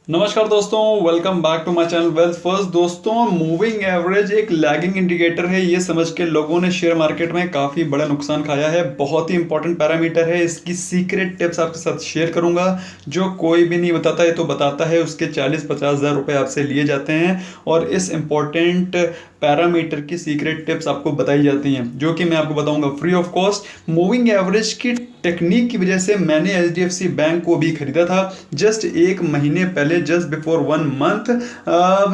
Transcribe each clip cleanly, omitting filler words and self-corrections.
नमस्कार दोस्तों, welcome back to my channel wealth first. दोस्तों, मूविंग एवरेज एक लैगिंग इंडिकेटर है। ये समझ के लोगों ने शेयर मार्केट में काफ़ी बड़ा नुकसान खाया है। बहुत ही इंपॉर्टेंट पैरामीटर है। इसकी सीक्रेट टिप्स आपके साथ शेयर करूंगा जो कोई भी नहीं बताता। ये तो बताता है उसके 40-50 हज़ार रुपये आपसे लिए जाते हैं और इस इंपॉर्टेंट पैरामीटर की सीक्रेट टिप्स आपको बताई जाती हैं जो कि मैं आपको बताऊंगा free of cost. Moving average की टेक्निक की वजह से मैंने HDFC बैंक को भी खरीदा था जस्ट एक महीने पहले, जस्ट बिफोर 1 मंथ।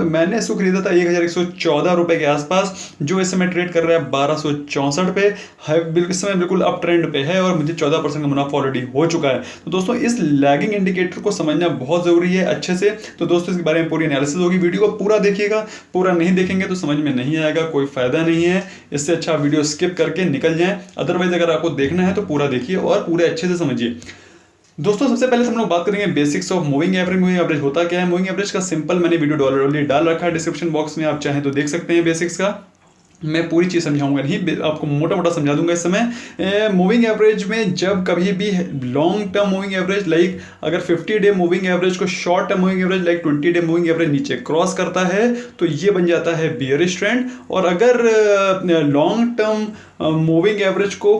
मैंने इसको खरीदा था 1114 रुपए के आसपास, जो इस समय ट्रेड कर रहा है 1264 पे है। इस समय बिल्कुल अप ट्रेंड पे है और मुझे 14% का मुनाफा ऑलरेडी हो चुका है। तो दोस्तों, इस लैगिंग इंडिकेटर को समझना बहुत जरूरी है अच्छे से। तो दोस्तों, इसके बारे में पूरी एनालिसिस होगी। वीडियो को पूरा देखिएगा, पूरा नहीं देखेंगे तो समझ में नहीं आएगा, कोई फायदा नहीं है। इससे अच्छा वीडियो स्किप करके निकल जाएं। अदरवाइज अगर आपको देखना है तो पूरा देखिए और पूरे अच्छे से समझिए। दोस्तों, सबसे पहले हम लोग बात करेंगे basics of moving average. Moving average होता क्या है? मूविंग एवरेज का सिंपल मैंने वीडियो ऑलरेडी डाल रखा है डिस्क्रिप्शन बॉक्स में, आप चाहें तो देख सकते हैं। बेसिक्स का मैं पूरी चीज़ समझाऊंगा नहीं, आपको मोटा मोटा समझा दूंगा इस समय। मूविंग एवरेज में जब कभी भी long term moving average like अगर 50 डे मूविंग एवरेज को short term moving average like 20 day moving average नीचे क्रॉस करता है तो ये बन जाता है बियरिश ट्रेंड। और अगर लॉन्ग टर्म मूविंग एवरेज को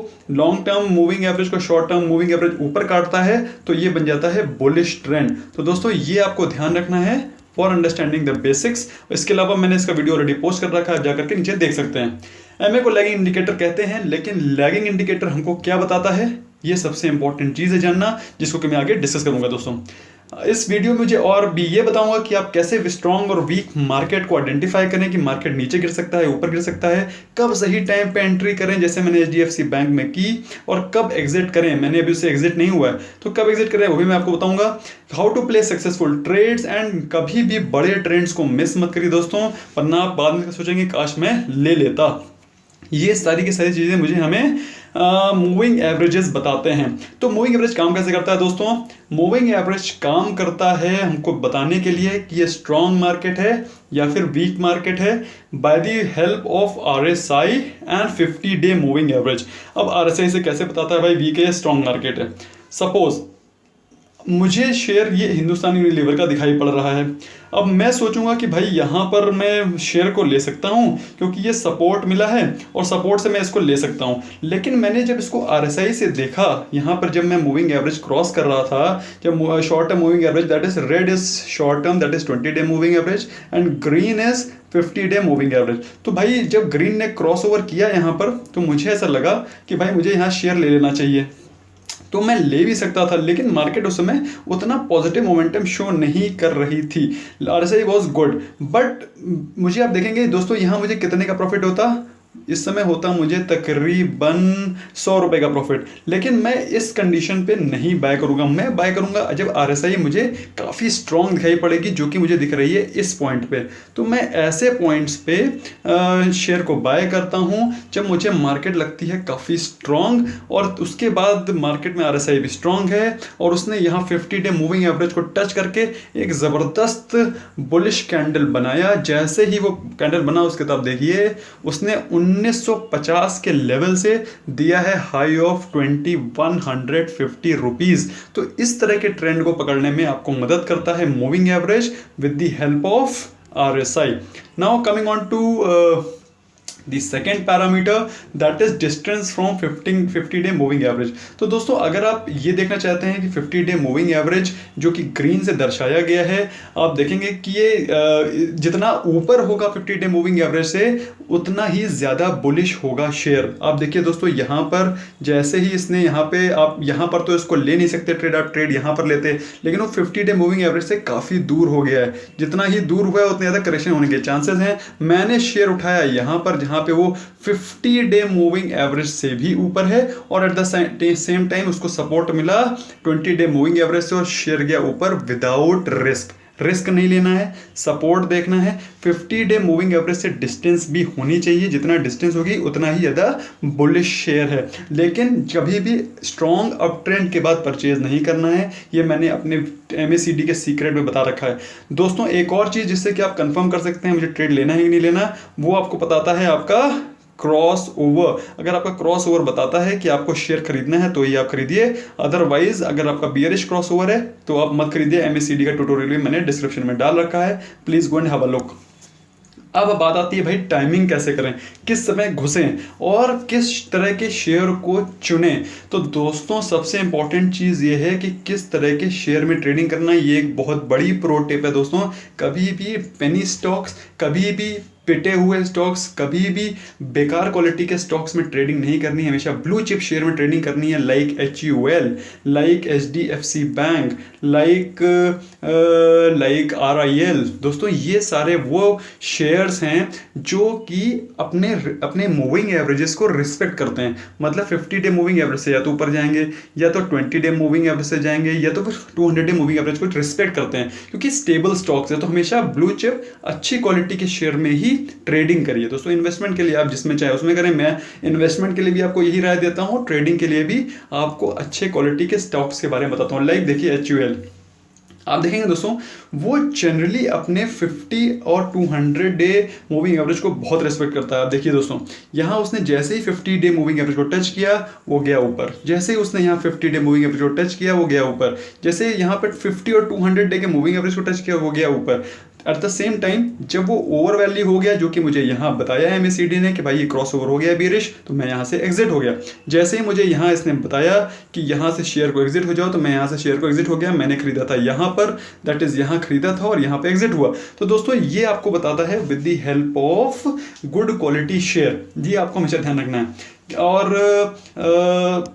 शॉर्ट टर्म मूविंग एवरेज ऊपर काटता है तो ये बन जाता है बुलिश ट्रेंड। तो दोस्तों, ये आपको ध्यान रखना है फॉर अंडरस्टैंडिंग द बेसिक्स। इसके अलावा मैंने इसका वीडियो ऑलरेडी पोस्ट कर रखा है, जाकर के नीचे देख सकते हैं। एमए को लैगिंग इंडिकेटर कहते हैं, लेकिन लैगिंग इंडिकेटर हमको क्या बताता है, ये सबसे इंपॉर्टेंट चीज़ है जानना, जिसको कि मैं आगे डिस्कस करूंगा। दोस्तों, इस वीडियो में मुझे और भी ये बताऊंगा कि आप कैसे स्ट्रॉन्ग और वीक मार्केट को आइडेंटिफाई करें कि मार्केट नीचे गिर सकता है, ऊपर गिर सकता है, कब सही टाइम पे एंट्री करें जैसे मैंने HDFC बैंक में की, और कब एग्जिट करें। मैंने अभी उससे एग्जिट नहीं हुआ है तो कब एग्जिट करें वो भी मैं आपको बताऊंगा। How to play successful trades, and कभी भी बड़े ट्रेंड्स को मिस मत करिए दोस्तों, वरना आप बाद में सोचेंगे काश मैं ले लेता। ये सारी की सारी चीज़ें मुझे हमें मूविंग एवरेजेस बताते हैं। तो मूविंग एवरेज काम कैसे करता है दोस्तों? मूविंग एवरेज काम करता है हमको बताने के लिए कि ये स्ट्रॉन्ग मार्केट है या फिर वीक मार्केट है by the help of RSI and 50 day moving average. अब RSI से कैसे बताता है भाई वीक है स्ट्रॉन्ग मार्केट है? सपोज मुझे शेयर ये हिंदुस्तान यूनिलीवर का दिखाई पड़ रहा है। अब मैं सोचूंगा कि भाई यहाँ पर मैं शेयर को ले सकता हूँ क्योंकि ये सपोर्ट मिला है और सपोर्ट से मैं इसको ले सकता हूँ। लेकिन मैंने जब इसको RSI से देखा, यहाँ पर जब मैं मूविंग एवरेज क्रॉस कर रहा था, जब short term moving average that is red is short term that is 20 day moving average and green is 50 day moving average. तो भाई जब ग्रीन ने क्रॉस ओवर किया यहाँ पर तो मुझे ऐसा लगा कि भाई मुझे यहाँ शेयर ले लेना चाहिए, तो मैं ले भी सकता था। लेकिन मार्केट उस समय उतना पॉजिटिव मोमेंटम शो नहीं कर रही थी। RSI वॉज गुड, बट मुझे आप देखेंगे दोस्तों यहाँ मुझे कितने का प्रॉफिट होता, इस समय होता मुझे तकरीबन 100 रुपये का प्रॉफिट। लेकिन मैं इस कंडीशन पे नहीं बाय करूंगा, मैं बाय करूंगा जब RSI मुझे काफ़ी स्ट्रॉन्ग दिखाई पड़ेगी, जो कि मुझे दिख रही है इस पॉइंट पे। तो मैं ऐसे पॉइंट्स पे शेयर को बाय करता हूं जब मुझे मार्केट लगती है काफ़ी स्ट्रॉन्ग और उसके बाद मार्केट में RSI भी स्ट्रॉन्ग है और उसने यहाँ 50 डे मूविंग एवरेज को टच करके एक ज़बरदस्त बुलिश कैंडल बनाया। जैसे ही वो कैंडल बना उसके तब देखिए उसने 1950 के लेवल से दिया है हाई ऑफ 2150 रुपीज। तो इस तरह के ट्रेंड को पकड़ने में आपको मदद करता है moving average with the help of RSI। Now coming on to The second parameter that is distance from 50 day moving average। तो दोस्तों, अगर आप ये देखना चाहते हैं कि 50 डे मूविंग एवरेज जो कि ग्रीन से दर्शाया गया है, आप देखेंगे कि ये जितना ऊपर होगा 50 डे मूविंग एवरेज से उतना ही ज़्यादा बुलिश होगा शेयर। आप देखिए दोस्तों, यहाँ पर जैसे ही इसने यहाँ पे, आप यहाँ पर तो इसको ले नहीं सकते ट्रेड, आप ट्रेड यहाँ पर लेते, लेकिन वो 50 डे मूविंग एवरेज से काफ़ी दूर हो गया है। जितना ही दूर हुआ है उतने ज़्यादा करेक्शन होने के चांसेस हैं। मैंने शेयर उठाया यहाँ पर जहाँ पे वो 50 डे मूविंग एवरेज से भी ऊपर है और एट द सेम टाइम उसको सपोर्ट मिला 20 डे मूविंग एवरेज से और शेयर गया ऊपर विदाउट रिस्क नहीं लेना है, सपोर्ट देखना है। 50 डे मूविंग एवरेज से डिस्टेंस भी होनी चाहिए, जितना डिस्टेंस होगी उतना ही ज़्यादा बुलिश शेयर है। लेकिन कभी भी स्ट्रॉन्ग अप ट्रेंड के बाद परचेज नहीं करना है, ये मैंने अपने MACD के सीक्रेट में बता रखा है। दोस्तों, एक और चीज़ जिससे कि आप कंफर्म कर सकते हैं मुझे ट्रेड लेना है कि नहीं लेना, वो आपको बताता है आपका क्रॉस ओवर, अगर आपका क्रॉस ओवर बताता है कि आपको शेयर खरीदना है तो ही आप खरीदिए, अदरवाइज अगर आपका बियरिश क्रॉस ओवर है तो आप मत खरीदिए। एमएसीडी का ट्यूटोरियल भी मैंने डिस्क्रिप्शन में डाल रखा है, please go and have a look. अब बात आती है भाई टाइमिंग कैसे करें, किस समय घुसें और किस तरह के शेयर को चुनें। तो दोस्तों सबसे इंपॉर्टेंट चीज़ ये है कि किस तरह के शेयर में ट्रेडिंग करना, ये एक बहुत बड़ी प्रो टिप है दोस्तों। कभी भी पेनी स्टॉक्स, कभी भी पिटे हुए स्टॉक्स, कभी भी बेकार क्वालिटी के स्टॉक्स में ट्रेडिंग नहीं करनी है, हमेशा ब्लू चिप शेयर में ट्रेडिंग करनी है, like HUL, like HDFC bank, like RIL। दोस्तों ये सारे वो शेयर्स हैं जो कि अपने अपने मूविंग एवरेजेस को रिस्पेक्ट करते हैं। मतलब 50 डे मूविंग एवरेज से या तो ऊपर जाएंगे, या तो 20 डे मूविंग एवरेज से जाएंगे, या तो फिर 200 डे मूविंग एवरेज को रिस्पेक्ट करते हैं, क्योंकि स्टेबल स्टॉक्स है। तो हमेशा ब्लू चिप अच्छी क्वालिटी के शेयर में ही ट्रेडिंग करिए दोस्तों। इन्वेस्टमेंट के लिए आप जिसमें चाहे उसमें करें, मैं इन्वेस्टमेंट के लिए भी आपको यही राय देता हूँ, ट्रेडिंग के लिए भी आपको अच्छे क्वालिटी के स्टॉक्स के बारे में बताता हूँ। लाइक देखिए HUL, आप देखेंगे दोस्तों वो जनरली अपने 50 और 200 डे मूविंग एवरेज को बहुत रिस्पेक्ट करता है। आप देखिए दोस्तों, यहाँ उसने जैसे ही 50 डे मूविंग एवरेज को टच किया वो गया ऊपर, जैसे ही उसने यहाँ 50 डे मूविंग एवरेज को टच किया वो गया ऊपर, जैसे यहाँ पर 50 और 200 डे के मूविंग एवरेज को टच किया वो गया ऊपर। एट द सेम टाइम जब वो ओवर वैल्यू हो गया, जो कि मुझे यहाँ बताया है MACD ने कि भाई ये क्रॉस ओवर हो गया बेरिश, तो मैं यहाँ से एग्जिट हो गया। जैसे ही मुझे यहाँ इसने बताया कि यहाँ से शेयर को एग्जिट हो जाओ, तो मैं यहाँ से शेयर को एग्जिट हो गया। मैंने खरीदा था यहाँ पर, दैट इज यहाँ खरीदा था और यहाँ पे एग्जिट हुआ। तो दोस्तों ये आपको बताता है with the help of good quality share, ये आपको हमेशा ध्यान रखना है। और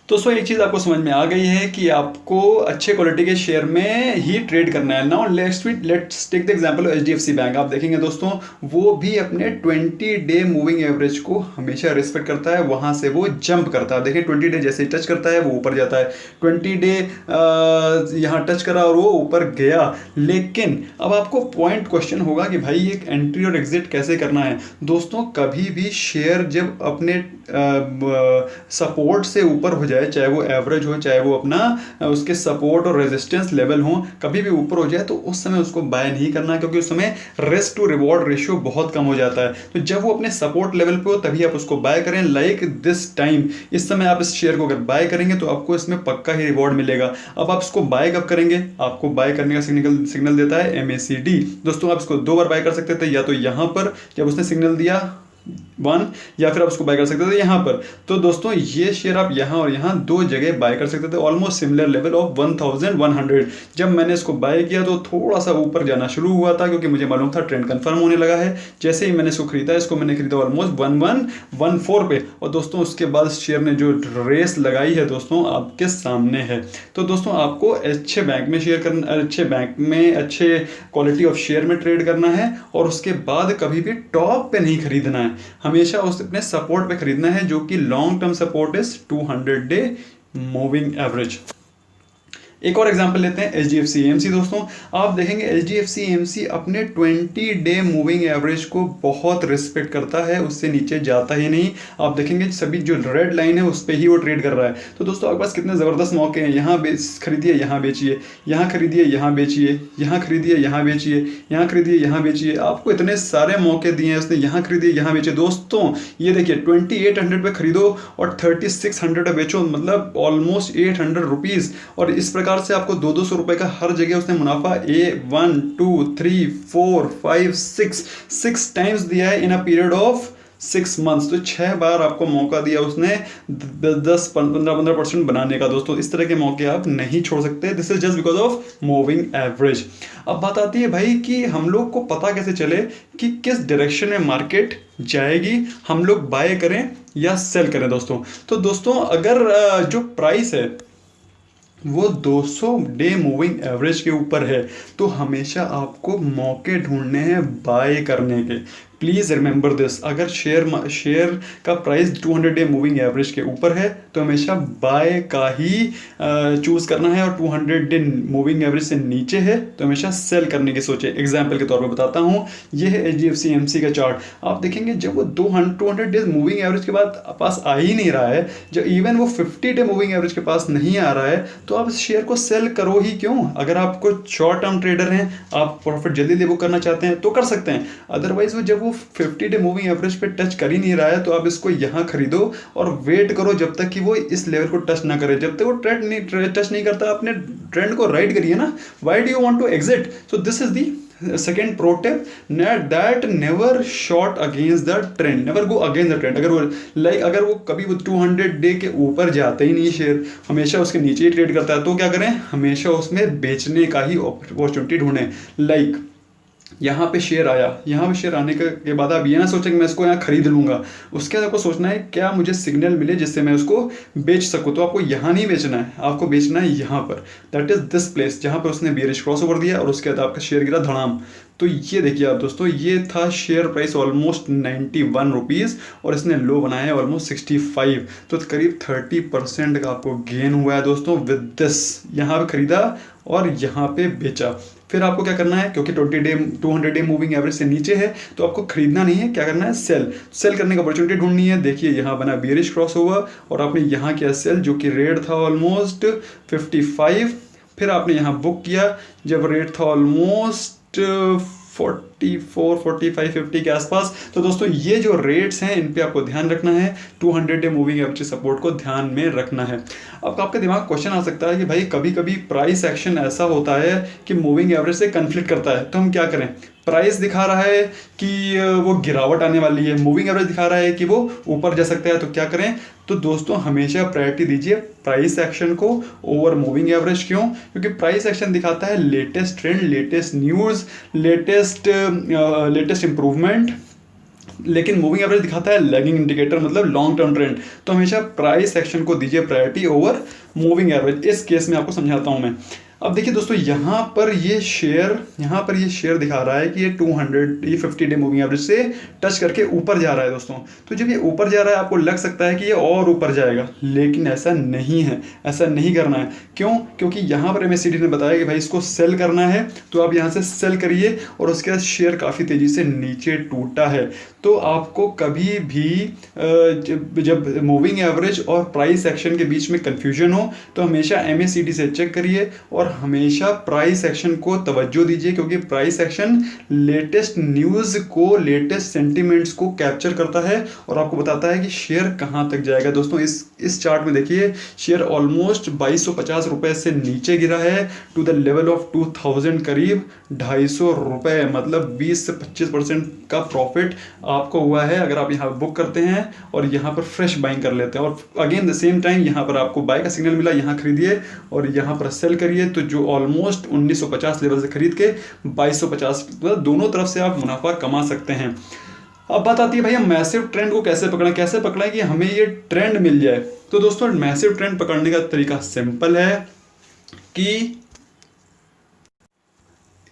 दोस्तों एक चीज़ आपको समझ में आ गई है कि आपको अच्छे क्वालिटी के शेयर में ही ट्रेड करना है। Now let's take the example of HDFC bank. आप देखेंगे दोस्तों वो भी अपने 20 डे मूविंग एवरेज को हमेशा रिस्पेक्ट करता है, वहां से वो जंप करता है। देखिए 20 डे जैसे ही टच करता है वो ऊपर जाता है, 20 डे यहाँ टच करा और वो ऊपर गया। लेकिन अब आपको पॉइंट क्वेश्चन होगा कि भाई एक एंट्री और एग्जिट कैसे करना है। दोस्तों कभी भी शेयर जब अपने सपोर्ट से ऊपर हो जाए, चाहे वो एवरेज हो, चाहे वो अपना उसके सपोर्ट और रेजिस्टेंस लेवल हो, कभी भी ऊपर हो जाए तो उस समय उसको बाय नहीं करना, क्योंकि उस समय रिस्क टू रिवॉर्ड रेशियो बहुत कम हो जाता है। तो जब वो अपने सपोर्ट लेवल पे हो तभी आप उसको बाय करें। लाइक दिस टाइम, इस समय आप इस शेयर को अगर बाय करेंगे तो आपको इसमें पक्का ही रिवॉर्ड मिलेगा। अब आप इसको बाय कब करेंगे, आपको बाय करने का सिग्नल देता है MACD। दोस्तों आप इसको 2 बार बाय कर सकते थे, या तो यहाँ पर जब उसने सिग्नल दिया 1, या फिर आप उसको बाय कर सकते थे यहाँ पर। तो दोस्तों ये शेयर आप यहाँ और यहाँ 2 जगह बाय कर सकते थे, ऑलमोस्ट सिमिलर लेवल ऑफ 1100। जब मैंने इसको बाय किया तो थोड़ा सा ऊपर जाना शुरू हुआ था, क्योंकि मुझे मालूम था ट्रेंड कंफर्म होने लगा है। जैसे ही मैंने इसको खरीदा, इसको मैंने खरीदा ऑलमोस्ट 1114 पे, और दोस्तों उसके बाद शेयर ने जो रेस लगाई है दोस्तों आपके सामने है। तो दोस्तों आपको अच्छे बैंक में शेयर करना, अच्छे बैंक में अच्छे क्वालिटी ऑफ शेयर में ट्रेड करना है, और उसके बाद कभी भी टॉप पे नहीं खरीदना है, हमेशा उस अपने सपोर्ट पे खरीदना है, जो कि long term support is 200 day moving average. एक और एग्जांपल लेते हैं HDFC AMC। दोस्तों आप देखेंगे HDFC AMC अपने 20 डे मूविंग एवरेज को बहुत रिस्पेक्ट करता है, उससे नीचे जाता ही नहीं। आप देखेंगे सभी जो रेड लाइन है उस पर ही वो ट्रेड कर रहा है। तो दोस्तों आपके पास कितने ज़बरदस्त मौके हैं, यहाँ खरीदिए यहाँ बेचिए, यहाँ खरीदिए यहाँ बेचिए, यहाँ खरीदिए यहाँ बेचिए, यहाँ खरीदिए यहाँ बेचिए। आपको इतने सारे मौके दिए हैं उसने, यहाँ खरीदिए यहाँ बेचिए। दोस्तों ये देखिए 2800 पे खरीदो और 3600 पे बेचो, मतलब ऑलमोस्ट 800 रुपीज़। और इस प्रकार से आपको 200 रुपए का हर जगह उसने मुनाफा 1 2 3 4 5 6 टाइम्स दिया है इन अ पीरियड ऑफ 6 मंथ्स। तो 6 बार आपको मौका दिया उसने 10-15% बनाने का। दोस्तों इस तरह के मौके आप नहीं छोड़ सकते, this is just because of moving average. अब बात आती है भाई कि हम लोग को पता कैसे चले कि किस डायरेक्शन में मार्केट जाएगी, हम लोग बाय करें या सेल करें। दोस्तों दोस्तों अगर जो प्राइस है वो 200 डे मूविंग एवरेज के ऊपर है, तो हमेशा आपको मौके ढूंढने हैं बाय करने के। प्लीज़ रिमेंबर दिस, अगर शेयर का प्राइस 200 डे मूविंग एवरेज के ऊपर है तो हमेशा बाय का ही चूज़ करना है, और 200 डे मूविंग एवरेज से नीचे है तो हमेशा सेल करने की सोचे। एग्जाम्पल के तौर पर बताता हूँ, ये है HDFC AMC का चार्ट। आप देखेंगे जब वो 200 डेज मूविंग एवरेज के बाद पास आ ही नहीं रहा है, जब इवन वो 50 डे मूविंग एवरेज के पास नहीं आ रहा है, तो आप इस शेयर को सेल करो ही क्यों। अगर आपको शॉर्ट टर्म ट्रेडर हैं, आप प्रॉफिट जल्दी ले बुक करना चाहते हैं तो कर सकते हैं, अदरवाइज वो जब वो 50 डे मूविंग एवरेज पे टच कर ही नहीं रहा है तो आप इसको यहाँ खरीदो और वेट करो जब तक कि वो इस लेवल को टच ना करे। जब तक वो टच नहीं करता, अपने ट्रेंड को राइड करिए ना। Why do you want to exit? So this is the second pro tip, that never short against the trend, never go against the trend। अगर वो कभी वो 200 डे के ऊपर जाता ही नहीं शेयर, हमेशा उसके नीचे ही ट्रेड करता है, तो क्या करें, हमेशा उसमें बेचने का ही अपॉर्चुनिटी ढूंढें। लाइक यहाँ पे शेयर आया, यहाँ पे शेयर आने के बाद आप ये ना सोचें कि मैं इसको यहाँ खरीद लूँगा, उसके बाद आपको सोचना है क्या मुझे सिग्नल मिले जिससे मैं उसको बेच सकूँ। तो आपको यहाँ नहीं बेचना है, आपको बेचना है यहाँ पर, दैट इज दिस प्लेस जहाँ पर उसने बेरिश क्रॉस ओवर दिया और उसके बाद आपका शेयर गिरा धड़ाम। तो ये देखिए आप दोस्तों, ये था शेयर प्राइस ऑलमोस्ट 91 रुपीज़ और इसने लो बनाया है ऑलमोस्ट 65, तो करीब 30% का आपको गेन हुआ है दोस्तों विद दिस। यहाँ पे खरीदा और यहाँ पे बेचा। फिर आपको क्या करना है, क्योंकि 200 डे मूविंग एवरेज से नीचे है तो आपको खरीदना नहीं है, क्या करना है, सेल करने का अपॉर्चुनिटी ढूंढनी है। देखिए यहाँ बना बेरिश क्रॉस ओवर और आपने यहाँ किया सेल, जो कि रेट था ऑलमोस्ट 55। फिर आपने यहाँ बुक किया जब रेट था ऑलमोस्ट 44, 45, 50 के आसपास। तो दोस्तों ये जो रेट्स हैं इन पे आपको ध्यान रखना है, 200 डे मूविंग एवरेज सपोर्ट को ध्यान में रखना है। अब आपके दिमाग क्वेश्चन आ सकता है कि भाई कभी कभी प्राइस एक्शन ऐसा होता है कि मूविंग एवरेज से कन्फ्लिक्ट करता है, तो हम क्या करें। प्राइस दिखा रहा है कि वो गिरावट आने वाली है, मूविंग एवरेज दिखा रहा है कि वो ऊपर जा सकता है, तो क्या करें। तो दोस्तों हमेशा प्रायोरिटी दीजिए प्राइस एक्शन को ओवर मूविंग एवरेज। क्यों? क्योंकि प्राइस एक्शन दिखाता है latest trend, latest news, latest improvement, लेकिन मूविंग एवरेज दिखाता है लैगिंग इंडिकेटर, मतलब लॉन्ग टर्म ट्रेंड। तो हमेशा प्राइस एक्शन को दीजिए प्रायोरिटी ओवर मूविंग एवरेज। इस केस में आपको समझाता हूं मैं। अब देखिए दोस्तों, यहाँ पर ये शेयर दिखा रहा है कि ये 50 डे मूविंग एवरेज से टच करके ऊपर जा रहा है दोस्तों। तो जब ये ऊपर जा रहा है आपको लग सकता है कि ये और ऊपर जाएगा, लेकिन ऐसा नहीं है, ऐसा नहीं करना है। क्यों? क्योंकि यहाँ पर MACD ने बताया कि भाई इसको सेल करना है, तो आप यहाँ से सेल करिए। और उसके बाद शेयर काफ़ी तेज़ी से नीचे टूटा है। तो आपको कभी भी जब मूविंग एवरेज और प्राइस एक्शन के बीच में कंफ्यूजन हो तो हमेशा MACD से चेक करिए और हमेशा प्राइस एक्शन को तवज्जो दीजिए, क्योंकि प्राइस एक्शन लेटेस्ट न्यूज़ को, लेटेस्ट सेंटिमेंट्स को कैप्चर करता है और आपको बताता है कि शेयर कहां तक जाएगा। दोस्तों इस चार्ट में देखिए, शेयर ऑलमोस्ट 2250 रुपए से नीचे गिरा है टू द लेवल ऑफ 2000, करीब 250 रुपए, मतलब 20 से 25% का प्रॉफिट आपको हुआ है अगर आप यहाँ बुक करते हैं और यहाँ पर फ्रेश बाइंग कर लेते हैं। और अगेन द सेम टाइम यहाँ पर आपको बाय का सिग्नल मिला, यहाँ खरीदिए और यहाँ पर सेल करिए। तो जो ऑलमोस्ट 1950 लेवल से खरीद के 2250, मतलब दोनों तरफ से आप मुनाफा कमा सकते हैं। अब बात आती है भैया मैसिव ट्रेंड को कैसे पकड़ें कि हमें ये ट्रेंड मिल जाए। तो दोस्तों मैसिव ट्रेंड पकड़ने का तरीका सिंपल है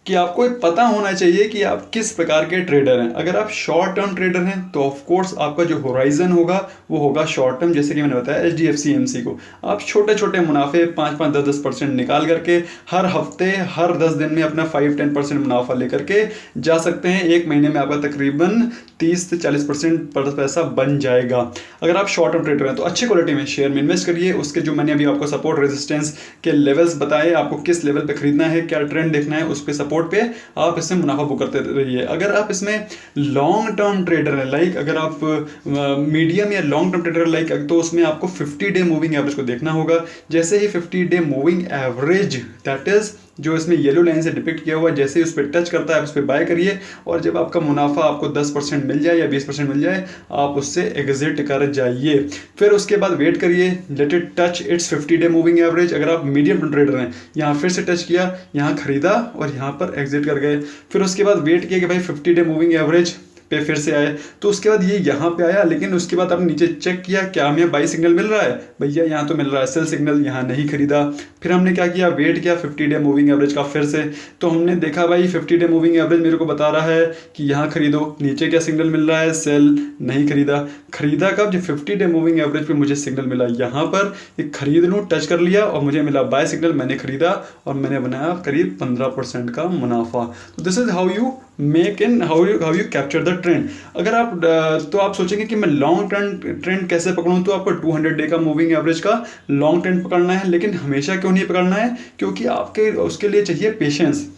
कि आपको पता होना चाहिए कि आप किस प्रकार के ट्रेडर हैं। अगर आप शॉर्ट टर्म ट्रेडर हैं तो ऑफ कोर्स आपका जो होराइजन होगा वो होगा शॉर्ट टर्म, जैसे कि मैंने बताया HDFC AMC को आप छोटे छोटे मुनाफे 5-5, 10-10% निकाल करके हर हफ्ते, हर 10 दिन में अपना 5-10% मुनाफा लेकर के जा सकते हैं। एक महीने में आपका तकरीबन 30 से 40% पैसा बन जाएगा। अगर आप शॉर्ट टर्म ट्रेडर हैं तो अच्छी क्वालिटी में शेयर में इन्वेस्ट करिए। उसके जो मैंने अभी आपको सपोर्ट रेजिस्टेंस के लेवल्स बताए, आपको किस लेवल पे खरीदना है, क्या ट्रेंड देखना है, उस पे सपोर्ट पे आप इसमें मुनाफा बुक करते रहिए। अगर आप इसमें लॉन्ग टर्म ट्रेडर है, लाइक अगर आप मीडियम या लॉन्ग टर्म ट्रेडर लाइक, तो उसमें आपको 50 डे मूविंग एवरेज को देखना होगा। जैसे ही 50 day moving average, that is जो इसमें येलो लाइन से डिपिक्ट किया हुआ है, जैसे ही उस पर टच करता है आप उस पर बाय करिए। और जब आपका मुनाफा आपको 10% मिल जाए या 20% मिल जाए, आप उससे एग्जिट कर जाइए। फिर उसके बाद वेट करिए, let it touch it's 50 day moving average. अगर आप मीडियम टर्म ट्रेडर हैं, यहाँ फिर से टच किया, यहाँ खरीदा और यहाँ पर एग्जिट कर गए। फिर उसके बाद वेट किया कि भाई 50 डे मूविंग एवरेज पे फिर से आए, तो उसके बाद ये यहाँ पे आया, लेकिन उसके बाद आपने नीचे चेक किया क्या हमें बाई सिग्नल मिल रहा है, भैया यहाँ तो मिल रहा है सेल सिग्नल, यहाँ नहीं खरीदा। फिर हमने क्या किया, वेट किया 50 डे मूविंग एवरेज का फिर से, तो हमने देखा भाई 50 डे मूविंग एवरेज मेरे को बता रहा है कि यहाँ खरीदो, नीचे क्या सिग्नल मिल रहा है, सेल, नहीं खरीदा। खरीदा कब, जब 50 डे मूविंग एवरेज पे मुझे सिग्नल मिला यहाँ पर, एक खरीद लूँ, टच कर लिया और मुझे मिला बाय सिग्नल, मैंने खरीदा और मैंने बनाया करीब 15% का मुनाफा। तो this is how you make in how you capture the trend. अगर आप तो आप सोचेंगे कि मैं लॉन्ग ट्रेंड कैसे पकड़ूं, तो आपको 200 डे का मूविंग एवरेज का लॉन्ग ट्रेंड पकड़ना है। लेकिन हमेशा क्यों नहीं पकड़ना है, क्योंकि आपके उसके लिए चाहिए पेशेंस।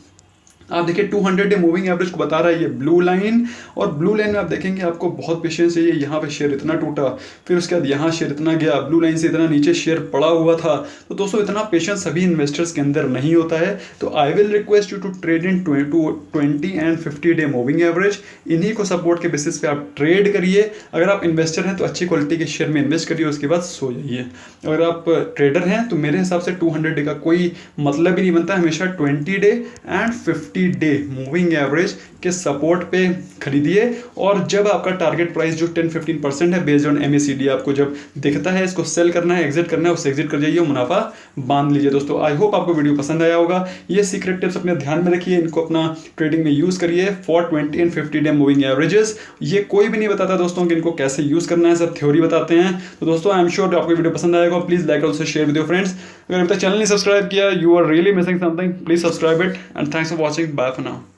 आप देखिए 200 डे मूविंग एवरेज को बता रहा है ये ब्लू लाइन, और ब्लू लाइन में आप देखेंगे आपको बहुत पेशेंस चाहिए। यहाँ पे शेयर इतना टूटा, फिर उसके बाद यहाँ शेयर इतना गया, ब्लू लाइन से इतना नीचे शेयर पड़ा हुआ था। तो दोस्तों इतना पेशेंस सभी इन्वेस्टर्स के अंदर नहीं होता है। तो I will request you to trade in 20 and 50 day moving average. इन्हीं को सपोर्ट के बेसिस पे आप ट्रेड करिए। अगर आप इन्वेस्टर हैं तो अच्छी क्वालिटी के शेयर में इन्वेस्ट करिए, उसके बाद सो जाइए। अगर आप ट्रेडर हैं तो मेरे हिसाब से 200 डे का कोई मतलब ही नहीं बनता, हमेशा 20 day and 50 day moving average के सपोर्ट पे खरीदिए। और जब आपका टारगेट प्राइस जो 10-15% है बेस्ड ऑन MACD आपको जब दिखता है, इसको सेल करना है, एग्जिट करना है, उससे एग्जिट कर जाइए, मुनाफा बांध लीजिए। दोस्तों आई होप आपको वीडियो पसंद आया होगा। ये सीक्रेट टिप्स अपने ध्यान में रखिए, इनको अपना ट्रेडिंग में यूज करिए for 20 and 50 day moving averages. ये कोई भी नहीं बताता दोस्तों कि इनको कैसे यूज करना है, सब थ्योरी बताते हैं। तो दोस्तों आई एम श्योर आपको वीडियो पसंद आएगा। प्लीज लाइक और शेयर विद योर फ्रेंड्स। अगर अभी तक चैनल नहीं सब्सक्राइब किया, you are really missing something, please subscribe it and thanks for watching. Bye for now.